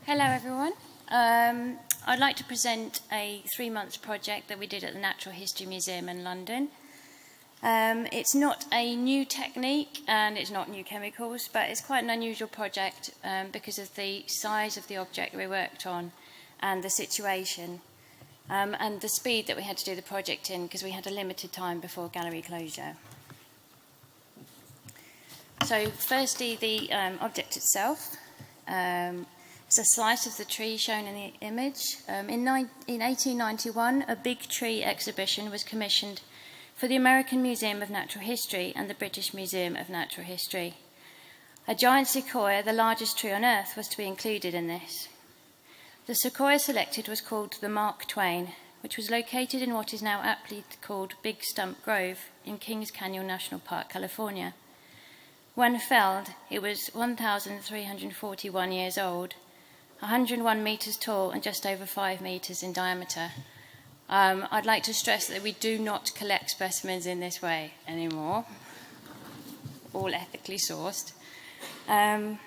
Hello everyone. I'd like to present a 3-month project that we did at the Natural History Museum in London. It's not a new technique and it's not new chemicals, but it's quite an unusual project because of the size of the object we worked on and the situation and the speed that we had to do the project in because we had a limited time before gallery closure. So firstly, the object itself. It's a slice of the tree shown in the image. In 1891, a big tree exhibition was commissioned for the American Museum of Natural History and the British Museum of Natural History. A giant sequoia, the largest tree on Earth, was to be included in this. The sequoia selected was called the Mark Twain, which was located in what is now aptly called Big Stump Grove in Kings Canyon National Park, California. When felled, it was 1,341 years old, 101 metres tall and just over 5 metres in diameter. I'd like to stress that we do not collect specimens in this way anymore, all ethically sourced. The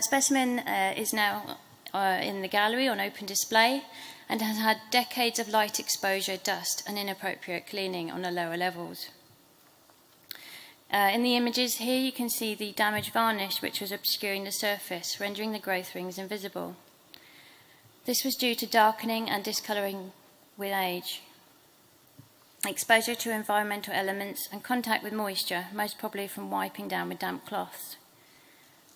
specimen is now in the gallery on open display and has had decades of light exposure, dust and inappropriate cleaning on the lower levels. In the images here you can see the damaged varnish which was obscuring the surface, rendering the growth rings invisible. This was due to darkening and discolouring with age, exposure to environmental elements and contact with moisture, most probably from wiping down with damp cloths.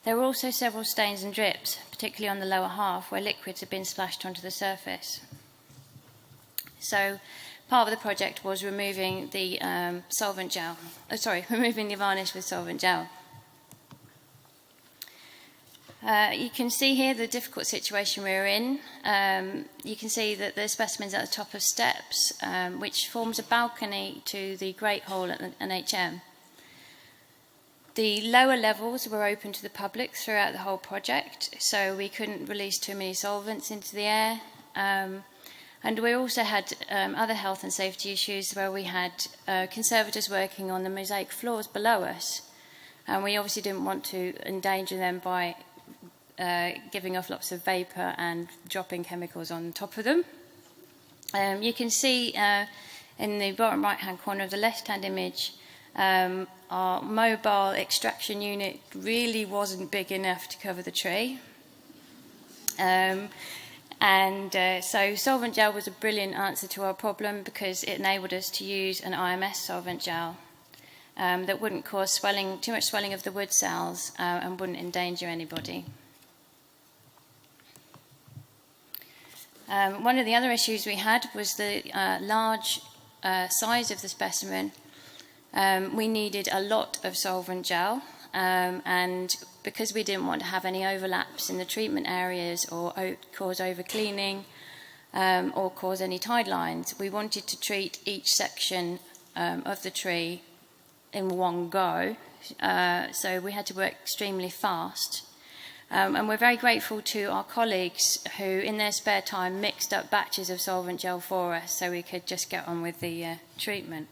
There were also several stains and drips, particularly on the lower half where liquids had been splashed onto the surface. So part of the project was removing the removing the varnish with solvent gel. You can see here the difficult situation we were in. You can see that the specimen's at the top of steps, which forms a balcony to the Great Hall at the NHM. The lower levels were open to the public throughout the whole project, so we couldn't release too many solvents into the air. And we also had other health and safety issues where we had conservators working on the mosaic floors below us. And we obviously didn't want to endanger them by giving off lots of vapour and dropping chemicals on top of them. You can see in the bottom right-hand corner of the left-hand image, our mobile extraction unit really wasn't big enough to cover the tree. So solvent gel was a brilliant answer to our problem because it enabled us to use an IMS solvent gel that wouldn't cause too much swelling of the wood cells and wouldn't endanger anybody. One of the other issues we had was the large size of the specimen. We needed a lot of solvent gel and because we didn't want to have any overlaps in the treatment areas or cause over-cleaning or cause any tide lines, we wanted to treat each section of the tree in one go, so we had to work extremely fast. And we're very grateful to our colleagues who, in their spare time, mixed up batches of solvent gel for us so we could just get on with the treatment.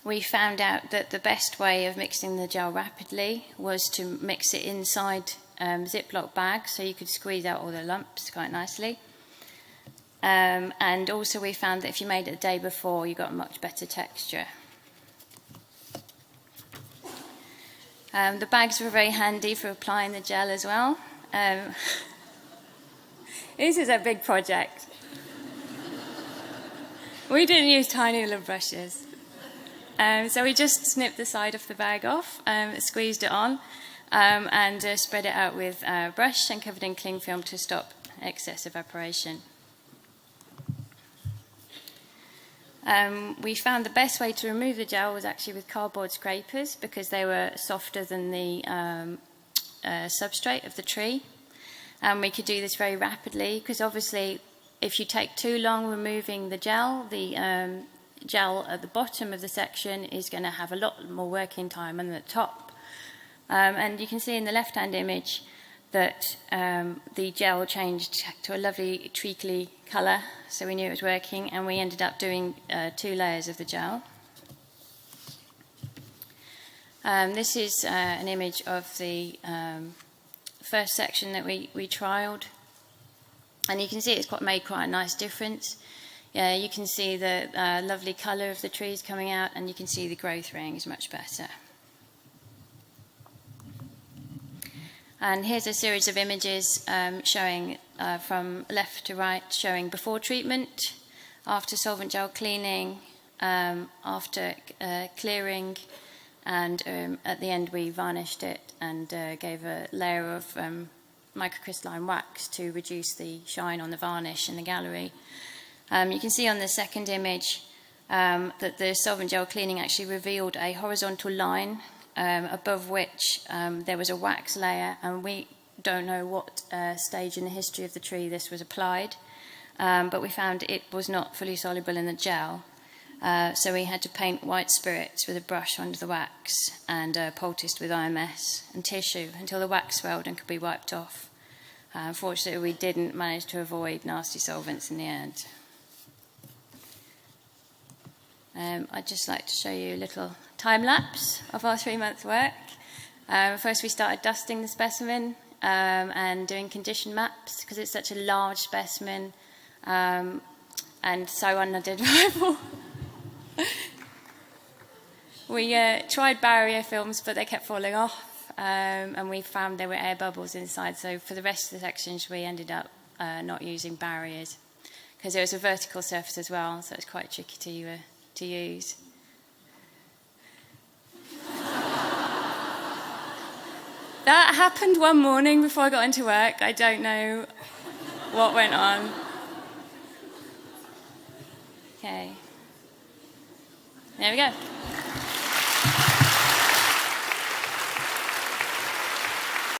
We found out that the best way of mixing the gel rapidly was to mix it inside Ziploc bags so you could squeeze out all the lumps quite nicely. And also we found that if you made it the day before, you got a much better texture. The bags were very handy for applying the gel as well. This is a big project. We didn't use tiny little brushes. So we just snipped the side of the bag off, squeezed it on, and spread it out with a brush and covered in cling film to stop excess evaporation. We found the best way to remove the gel was actually with cardboard scrapers because they were softer than the substrate of the tree. And we could do this very rapidly because obviously if you take too long removing the gel gel at the bottom of the section is going to have a lot more working time than the top. And you can see in the left-hand image that the gel changed to a lovely treacly colour, so we knew it was working, and we ended up doing 2 layers of the gel. This is an image of the first section that we trialled, and you can see it's made quite a nice difference. Yeah, you can see the lovely colour of the trees coming out, and you can see the growth ring is much better. And here's a series of images showing from left to right, showing before treatment, after solvent gel cleaning, after clearing, and at the end we varnished it and gave a layer of microcrystalline wax to reduce the shine on the varnish in the gallery. You can see on the second image that the solvent gel cleaning actually revealed a horizontal line above which there was a wax layer, and we don't know what stage in the history of the tree this was applied, but we found it was not fully soluble in the gel. So we had to paint white spirits with a brush under the wax and poulticed with IMS and tissue until the wax swelled and could be wiped off. Unfortunately, we didn't manage to avoid nasty solvents in the end. I'd just like to show you a little time lapse of our 3-month work. First we started dusting the specimen and doing condition maps because it's such a large specimen and so unidentifiable. We tried barrier films, but they kept falling off, and we found there were air bubbles inside, so for the rest of the sections we ended up not using barriers because there was a vertical surface as well, so it's quite tricky to use. That happened one morning before I got into work. I don't know what went on. Okay. There we go.